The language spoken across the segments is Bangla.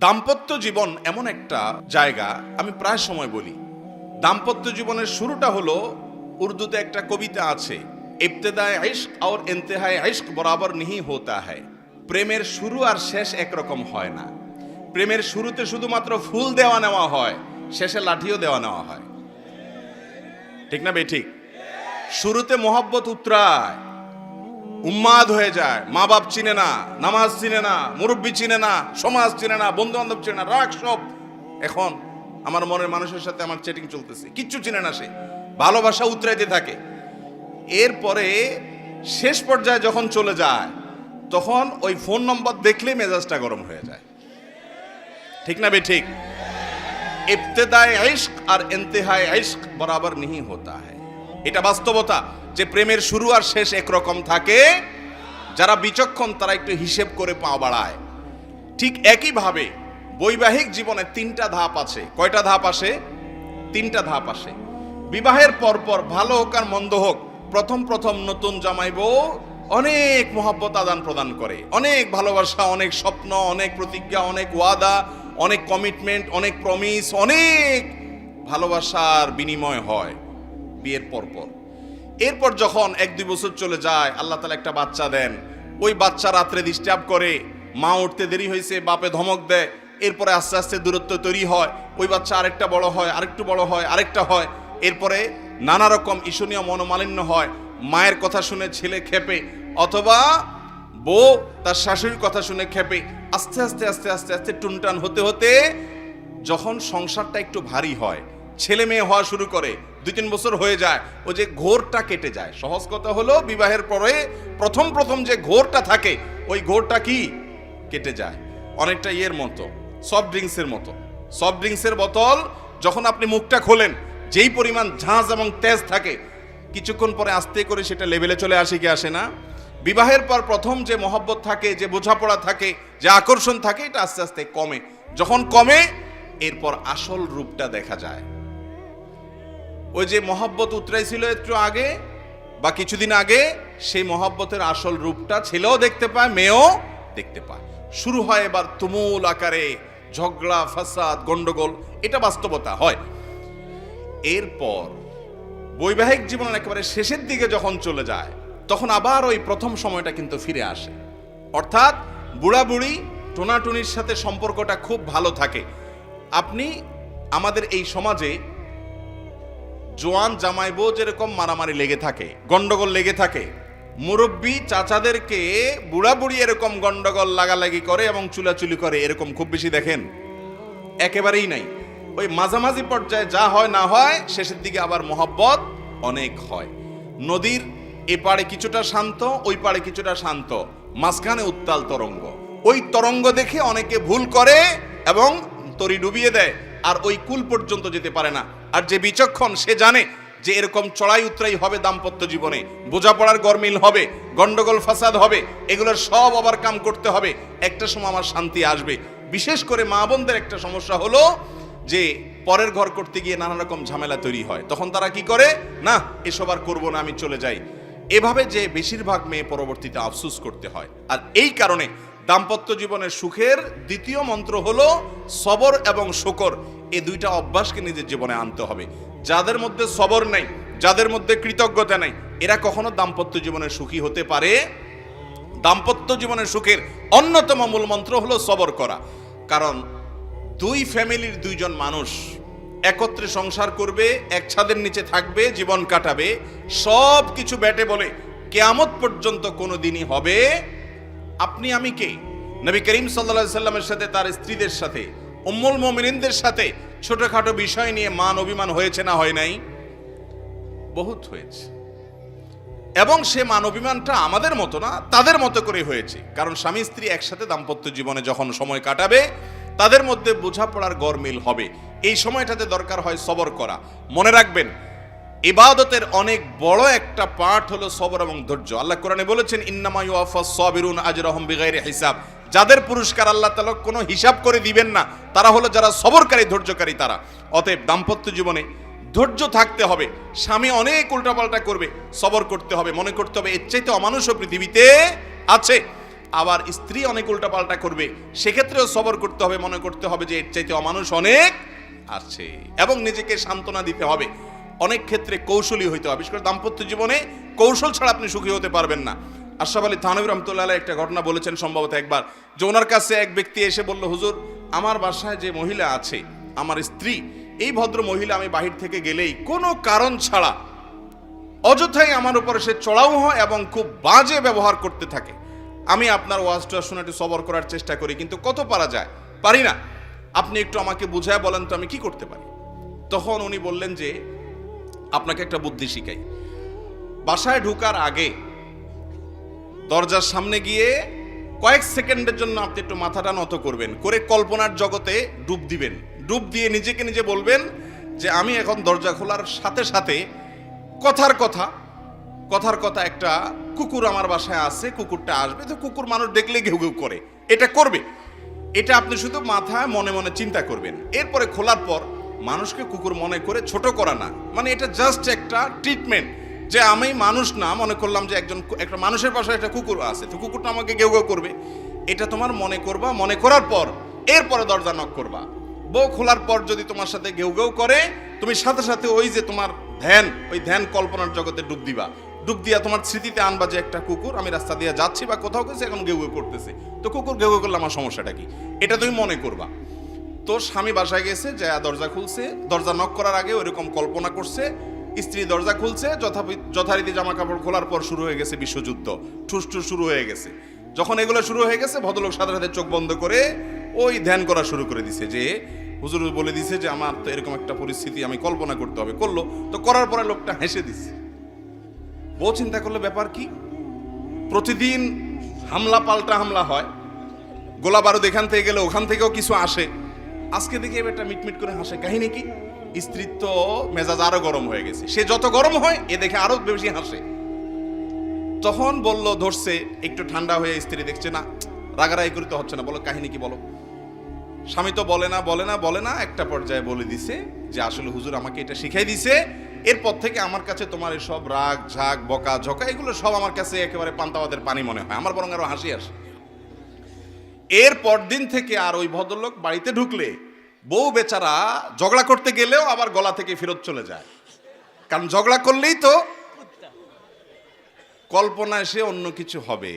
দাম্পত্য জীবন এমন একটা জায়গা, আমি প্রায় সময় বলি, দাম্পত্য জীবনের শুরুটা হলো, উর্দুতে একটা কবিতা আছে, ইবতেদায়ে ইশক আর ইন্তেহায়ে ইশক বরাবর নিহি হোতা হ্যায়। প্রেমের শুরু আর শেষ একরকম হয় না। প্রেমের শুরুতে শুধুমাত্র ফুল দেওয়া নেওয়া হয়, শেষে লাঠিও দেওয়া নেওয়া হয়। ঠিক না বেঠিক? শুরুতে মোহাব্বত উতরায়, উম্মাদ হয়ে যায়, মা বাপ চিনে না, নামাজ চিনে না, মুরব্বী চিনে না, সমাজ চিনে না, বন্ধু বান্ধব চিনে না, রাগ সব। এখন আমার মনের মানুষের সাথে আমার চ্যাটিং চলতেছে, কিচ্ছু চিনে না, সে ভালোবাসা উতরাইতে থাকে। এরপরে শেষ পর্যায়ে যখন চলে যায়, তখন ওই ফোন নম্বর দেখলে মেজাজটা গরম হয়ে যায়। ঠিক না বেঠিক? ইবতেদায়ে ইশক আর ইন্তেহায়ে ইশক বরাবর নিহি হোতা হ্যায়। এটা বাস্তবতা যে প্রেমের শুরু আর শেষ একরকম থাকে। যারা বিচক্ষণ তারা একটু হিসেব করে পা বাড়ায়। ঠিক একইভাবে বৈবাহিক জীবনে তিনটা ধাপ আছে। কয়টা ধাপ আসে? তিনটা ধাপ আসে। বিবাহের পরপর ভালো হোক আর মন্দ হোক, প্রথম প্রথম নতুন জামাই বউ অনেক মহব্বত আদান প্রদান করে, অনেক ভালোবাসা, অনেক স্বপ্ন, অনেক প্রতিজ্ঞা, অনেক ওয়াদা, অনেক কমিটমেন্ট, অনেক প্রমিস, অনেক ভালোবাসার বিনিময় হয় বিয়ের পরপর। এরপর যখন 1-2 বছর চলে যায়, আল্লাহ তাআলা একটা বাচ্চা দেন। ওই বাচ্চা রাত্রে ডিস্টার্ব করে, মা উঠতে দেরি হয়েছে, বাপে ধমক দেয়। এরপরে আস্তে আস্তে দূরত্ব তৈরি হয়। ওই বাচ্চা আরেকটা বড় হয়, আরেকটু বড় হয়, আরেকটা হয়। এরপরে নানা রকম ঈর্ষণীয় মনোমালিন্য হয়। মায়ের কথা শুনে ছেলে খেপে, অথবা বউ তার শাশুড়ির কথা শুনে খেপে। আস্তে আস্তে আস্তে আস্তে আস্তে টুনটান হতে হতে যখন সংসারটা একটু ভারী হয়, ছেলে মেয়ে হওয়া শুরু করে, 2-3 বছর হয়ে যায়, ও যে ঘোরটা কেটে যায়। সহজ কথা হলো, বিবাহের পরে প্রথম প্রথম যে ঘোরটা থাকে, ওই ঘোরটা কি কেটে যায়। অনেকটা ইয়ের মতো, সফট ড্রিঙ্কসের মতো। সফট ড্রিঙ্কসের বোতল যখন আপনি মুখটা খোলেন, যেই পরিমাণ ঝাঁজ এবং তেজ থাকে, কিছুক্ষণ পরে আস্তে করে সেটা লেভেলে চলে আসে কি আসে না? বিবাহের পর প্রথম যে মহব্বত থাকে, যে বোঝাপড়া থাকে, যে আকর্ষণ থাকে, এটা আস্তে আস্তে কমে। যখন কমে, এরপর আসল রূপটা দেখা যায়। ওই যে মহব্বত উতরাইছিল একটু আগে বা কিছুদিন আগে, সেই মহব্বতের আসল রূপটা ছেলেও দেখতে পায়, মেয়েও দেখতে পায়। শুরু হয় এবার তুমুল আকারে ঝগড়া, ফাসাদ, গন্ডগোল। এটা বাস্তবতা হয়। এরপর বৈবাহিক জীবনের একেবারে শেষের দিকে যখন চলে যায়, তখন আবার ওই প্রথম সময়টা কিন্তু ফিরে আসে। অর্থাৎ বুড়া বুড়ি টোনাটুনির সাথে সম্পর্কটা খুব ভালো থাকে। আপনি আমাদের এই সমাজে জোয়ান জামাই বউ যেরকম মারামারি লেগে থাকে, গন্ডগোল লেগে থাকে, মুরব্বী চাচাদেরকে বুড়া বুড়ি এরকম গন্ডগোল লাগালাগি করে এবং চুলাচুলি করে, এরকম খুব বেশি দেখেন? একেবারেই নাই। ওই মাঝামাঝি পর্যায়ে যা হয় না হয়, শেষের দিকে আবার মহব্বত অনেক হয়। নদীর এপারে কিছুটা শান্ত, ওই পারে কিছুটা শান্ত, মাঝখানে উত্তাল তরঙ্গ। ওই তরঙ্গ দেখে অনেকে ভুল করে এবং তরি ডুবিয়ে দেয়, আর ওই কুল পর্যন্ত যেতে পারে না। আর যে বিচক্ষণ, সে জানে যে এরকম চড়াই উতরাই হবে দাম্পত্য জীবনে, বোঝাপড়ার গরমিল হবে, গন্ডগোল ফাসাদ হবে, এগুলোর সব ওভারকাম করতে হবে। একটা সময় আমার শান্তি আসবে। বিশেষ করে মা বোনদের একটা সমস্যা হলো যে পরের ঘর করতে গিয়ে নানা রকম ঝামেলা তৈরি হয়। তখন তারা কি করে, না এসব আর করবো না, আমি চলে যাই। এভাবে যে বেশিরভাগ মেয়ে পরবর্তীতে আফসোস করতে হয়। আর এই কারণে দাম্পত্য জীবনের সুখের দ্বিতীয় মন্ত্র হলো সবর এবং শুকর। এই দুইটা অভ্যাসকে নিজের জীবনে আনতে হবে। যাদের মধ্যে সবর নাই, যাদের মধ্যে কৃতজ্ঞতা নাই, এরা কখনো দাম্পত্য জীবনে সুখী হতে পারে? দাম্পত্য জীবনের সুখের অন্যতম মূল মন্ত্র হলো সবর করা। কারণ দুই ফ্যামিলির দুইজন মানুষ একত্রে সংসার করবে, এক ছাদের নিচে থাকবে, জীবন কাটাবে, সব কিছু ব্যাটে বলে কিয়ামত পর্যন্ত কোনো দিনই হবে। আপনি আমি কে? নবী করিম সাল্লাল্লাহু আলাইহি সাল্লামের সাথে, তার স্ত্রীদের সাথে, উম্মুল মুমিনিনদের সাথে ছোটখাটো বিষয় নিয়ে মান অভিমান হয়েছে না হয় নাই? বহুত হয়েছে। এবং সে মান অভিমানটা আমাদের মতো না, তাদের মতো করে হয়েছে। কারণ স্বামী স্ত্রী একসাথে দাম্পত্য জীবনে যখন সময় কাটাবে, তাদের মধ্যে বোঝাপড়ার গরমিল হবে। এই সময়টাতে দরকার হয় সবর করা। মনে রাখবেন, ইবাদতের অনেক বড় একটা পার্ট হলো সবর এবং ধৈর্য। আল্লাহ কোরআনে বলেছেন, ইন্নামা ইউওয়াফাস সাবিরুন আজরাহুম বিগাইরি হিসাব। যাদের পুরস্কার আল্লাহ তাআলা কোনো হিসাব করে দিবেন না, তারা হলো যারা সবরকারী, ধৈর্যকারী তারা। অতএব দাম্পত্য জীবনে ধৈর্য থাকতে হবে। স্বামী অনেক উল্টাপাল্টা করবে, সবর করতে হবে। মনে করতে হবে এর চাইতে অমানুষও পৃথিবীতে আছে। আবার স্ত্রী অনেক উল্টাপাল্টা করবে, সেক্ষেত্রেও সবর করতে হবে, মনে করতে হবে যে এর চাইতে অমানুষ অনেক আছে, এবং নিজেকে সান্ত্বনা দিতে হবে। অনেক ক্ষেত্রে কৌশলী হইতে হবে, বিশেষ করে দাম্পত্য জীবনে কৌশল ছাড়া আপনি সুখী হতে পারবেন না। আশরাফ আলী থানভী রহমতুল্লাহ আলাইহি একটা ঘটনা বলেছেন সম্ভবত একবার, যে ওনার কাছে এক ব্যক্তি এসে বলল, হুজুর আমার বাসায় যে মহিলা আছে আমার স্ত্রী, এই ভদ্র মহিলা আমি বাহির থেকে গেলেই কোনো কারণ ছাড়া অযথাই আমার উপরে সে চড়াও হয় এবং খুব বাজে ব্যবহার করতে থাকে। আমি আপনার ওয়াজটা শুনে একটু সবর করার চেষ্টা করি, কিন্তু কত পারা যায়, পারি না। আপনি একটু আমাকে বুঝায় বলেন তো আমি কি করতে পারি। তখন উনি বললেন যে আপনাকে একটা বুদ্ধি শিখাই। বাসায় ঢোকার আগে দরজার সামনে গিয়ে কয়েক সেকেন্ডের জন্য আপনি একটু মাথাটা নত করবেন, করে কল্পনার জগতে ডুব দিবেন। ডুব দিয়ে নিজেকে নিজে বলবেন যে আমি এখন দরজা খোলার সাথে সাথে কথার কথা একটা কুকুর আমার বাসায় আছে, কুকুরটা আসবে, তো কুকুর মানুষ দেখলে ঘেউ ঘেউ করে, এটা করবে। এটা আপনি শুধু মাথায় মনে মনে চিন্তা করবেন। এরপরে খোলার পর মানুষকে কুকুর মনে করে ছোট করা না, মানে এটা জাস্ট একটা ট্রিটমেন্ট, যে আমি মানুষ না, মনে করলাম যে একটা মানুষের পাশে একটা কুকুর আছে, তো কুকুরটা আমাকে ঘেউ ঘেউ করবে, এটা তোমার মনে করবা। মনে করার পর এরপরে দরজা নক করবা। বউ খোলার পর যদি তোমার সাথে ঘেউ ঘেউ করে, তুমি সাথে সাথে ওই যে তোমার ধ্যান কল্পনার জগতে ডুব দিবা। ডুব দিয়া তোমার স্মৃতিতে আনবা যে একটা কুকুর, আমি রাস্তা দিয়ে যাচ্ছি বা কোথাও গেছি, এখন ঘেউ ঘেউ করতেছে, তো কুকুর ঘেউ ঘেউ করলে আমার সমস্যাটা কি, এটা তুমি মনে করবা। তো স্বামী বাসায় গেছে, যা দরজা খুলছে, দরজা নক করার আগে ওইরকম কল্পনা করছে, স্ত্রী দরজা খুলছে, যথারীতি জামা কাপড় খোলার পর শুরু হয়ে গেছে বিশ্বযুদ্ধ, ঠুস ঠুস শুরু হয়ে গেছে। যখন এগুলো শুরু হয়ে গেছে, ভদ্রলোক সাথে সাথে চোখ বন্ধ করে ওই ধ্যান করা শুরু করে দিছে, যে হুজুর বলে দিছে যে আমার তো এরকম একটা পরিস্থিতি আমি কল্পনা করতে হবে। করলো, তো করার পরে লোকটা হেসে দিছে। বউ চিন্তা করলে ব্যাপার কি, প্রতিদিন হামলা পাল্টা হামলা হয়, গোলা বারুদ এখান থেকে গেলে ওখান থেকেও কিছু আসে, আজকে দেখে এটা মিটমিট করে হাসে, কাহিনী কি? স্ত্রীর তো মেজাজ আরো গরম হয়ে গেছে, সে যত গরম হয় এ দেখে আরো বেশি হাসে। তখন বলল, ধরছে একটু ঠান্ডা হয়ে, স্ত্রী দেখছে না রাগারাগি করতে হচ্ছে না, বলো কাহিনী কি বলো। স্বামী তো বলে না, একটা পর্যায়ে বলে দিছে যে আসলে হুজুর আমাকে এটা শিখাই দিছে, এরপর থেকে আমার কাছে তোমার এসব রাগ ঝাগ বকা ঝকা এগুলো সব আমার কাছে একেবারে পান্তাবাদের পানি মনে হয়, আমার বরং আরো হাসি আসে। এর পরদিন থেকে আর ওই ভদ্রলোক বাড়িতে ঢুকলে বউ বেচারা ঝগড়া করতে গেলেও আবার গলা থেকে ফেরত চলে যায়, কারণ ঝগড়া করলেই তো কল্পনায় সে অন্য কিছু হবে।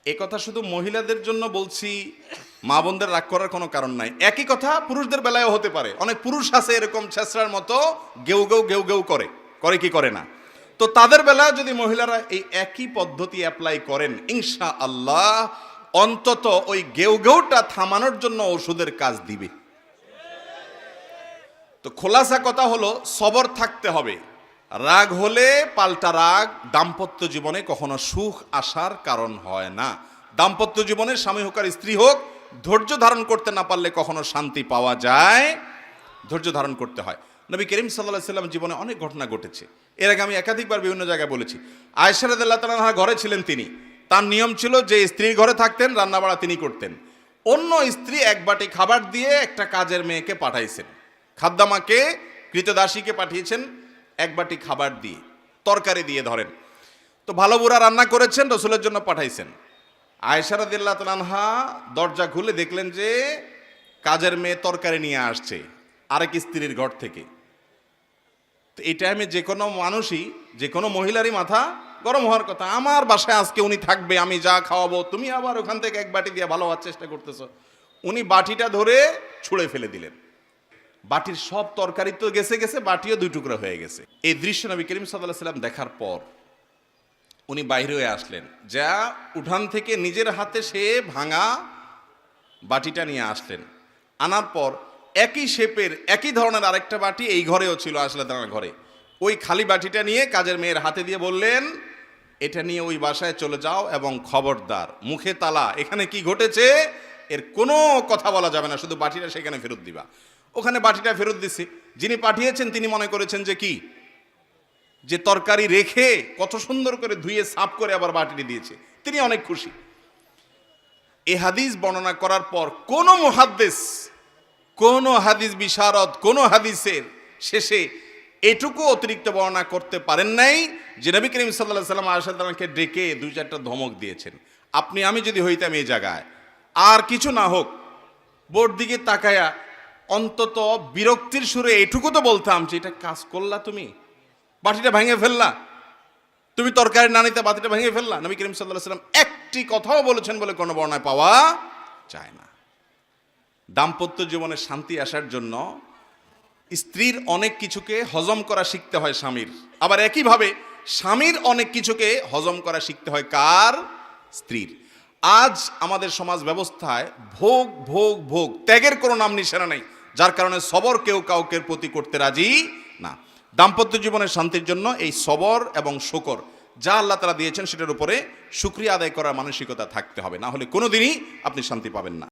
এ কথা শুধু মহিলাদের জন্য বলছি, মা বোনদের রাগ করার কোনো কারণ নাই। একই কথা পুরুষদের বেলায়ও হতে পারে। অনেক পুরুষ আছে এরকম ছেঁচড়ার মতো গেউ গেউ করে কি করে না, তো তাদের বেলায় যদি মহিলারা এই একই পদ্ধতি অ্যাপ্লাই করেন, ইনশাআল্লাহ অন্তত ওই গেউটা থামানোর জন্য ওষুধের কাজ দিবে। তো খোলাসা কথা হলো, সবর থাকতে হবে। রাগ হলে পাল্টা রাগ দাম্পত্য জীবনে কখনো সুখ আসার কারণ হয় না। দাম্পত্য জীবনে স্বামী হোক আর স্ত্রী হোক, ধৈর্য ধারণ করতে না পারলে কখনো শান্তি পাওয়া যায়, ধৈর্য ধারণ করতে হয়। নবী করিম সাল্লাল্লাহু আলাইহি ওয়াসাল্লাম জীবনে অনেক ঘটনা ঘটেছে, এর আগে আমি একাধিকবার বিভিন্ন জায়গায় বলেছি। আয়েশা রাদিয়াল্লাহু তাআলা আনহা ঘরে ছিলেন, তিনি, তার নিয়ম ছিল যে স্ত্রীর ঘরে থাকতেন, রান্নাবাড়া তিনি করতেন। অন্য স্ত্রী এক বাটি খাবার দিয়ে একটা কাজের মেয়েকে পাঠাইছেন, খাদ্দামাকে কৃতদাসীকে পাঠিয়েছেন এক বাটি খাবার দিয়ে, তরকারি দিয়ে ধরেন। তো ভালো বুড়া রান্না করেছেন, রসুলের জন্য পাঠাইছেন। আয়েশা রাদিয়াল্লাহু তাআলা আনহা দরজা খুলে দেখলেন যে কাজের মেয়ে তরকারি নিয়ে আসছে আরেক স্ত্রীর ঘর থেকে। তো এই টাইমে যে কোনো মানুষই, যে কোনো মহিলারই মাথা গরম হওয়ার কথা, আমার বাসায় আজকে উনি থাকবে, আমি যা খাওয়াবো, তুমি আবার ওখান থেকে এক বাটি দিয়ে ভালো হওয়ার চেষ্টা করতেছো। উনি বাটিটা ধরে ছুঁড়ে ফেলে দিলেন, বাটির সব তরকারি তো গেছে, বাটিও দুই টুকরা হয়ে গেছে। এই দৃশ্য নবী করিম সাল্লাল্লাহু আলাইহি ওয়াসাল্লাম দেখার পর উনি বাইরে হয়ে আসলেন, যা উঠান থেকে নিজের হাতে সে ভাঙা বাটিটা নিয়ে আসলেন। আনার পর একই শেপের একই ধরনের আরেকটা বাটি এই ঘরেও ছিল, আসলে তার ঘরে, ওই খালি বাটিটা নিয়ে কাজের মেয়ের হাতে দিয়ে বললেন, এটা নিয়ে ওই বাসায় চলে যাও এবং খবরদার মুখে তালা, এখানে কি ঘটেছে এর কোনো কথা বলা যাবে না, শুধু বাটিটা সেখানে ফেরত দিবা। ওখানে বাটিটা ফেরত দিছি, যিনি পাঠিয়েছেন তিনি মনে করেছেন যে কি, যে তরকারি রেখে কত সুন্দর করে ধুয়ে সাফ করে আবার বাটিটি দিয়েছে, তিনি অনেক খুশি। এই হাদিস বর্ণনা করার পর কোন হাদিস বিশারদ কোন হাদিসের শেষে এটুকু অতিরিক্ত বর্ণনা করতে পারেন নাই যে নবী করিম সাল্লাল্লাহু আলাইহি ওয়াসাল্লাম আয়েশা রাদিয়াল্লাহু আনহাকে ডেকে দুই চারটা ধমক দিয়েছেন। আপনি আমি যদি হইতাম এই জায়গায়, আর কিছু না হোক বোর্ড দিকে তাকায়া অন্তত বিরক্তির সুরে এটুকু তো বলতাম যে এটা কাজ করলা, তুমি বাটিটা ভেঙে ফেললা, তুমি তরকারি না নিতে বাটিটা ভেঙে ফেললা। নবী করিম সাল্লাল্লাহু আলাইহি ওয়াসাল্লাম একটি কথাও বলেছেন বলে কোনো বর্ণনায় পাওয়া যায় না। দাম্পত্য জীবনে শান্তি আসার জন্য স্ত্রীর অনেক কিছুকে হজম করা শিখতে হয় স্বামীর, আবার একইভাবে স্বামীর অনেক কিছুকে হজম করা শিখতে হয় কার? স্ত্রীর। আজ আমাদের সমাজ ব্যবস্থায় ভোগ ভোগ ভোগ, ত্যাগের কোনো নাম নিশানা নেই, যার কারণে সবর কেউ কাউকে প্রতি করতে রাজি না। দাম্পত্য জীবনের শান্তির জন্য এই সবর এবং শুকর যা আল্লাহ তাআলা দিয়েছেন সেটার উপরে শুকরিয়া আদায় করার মানসিকতা থাকতে হবে, না হলে কোনোদিনই আপনি শান্তি পাবেন না।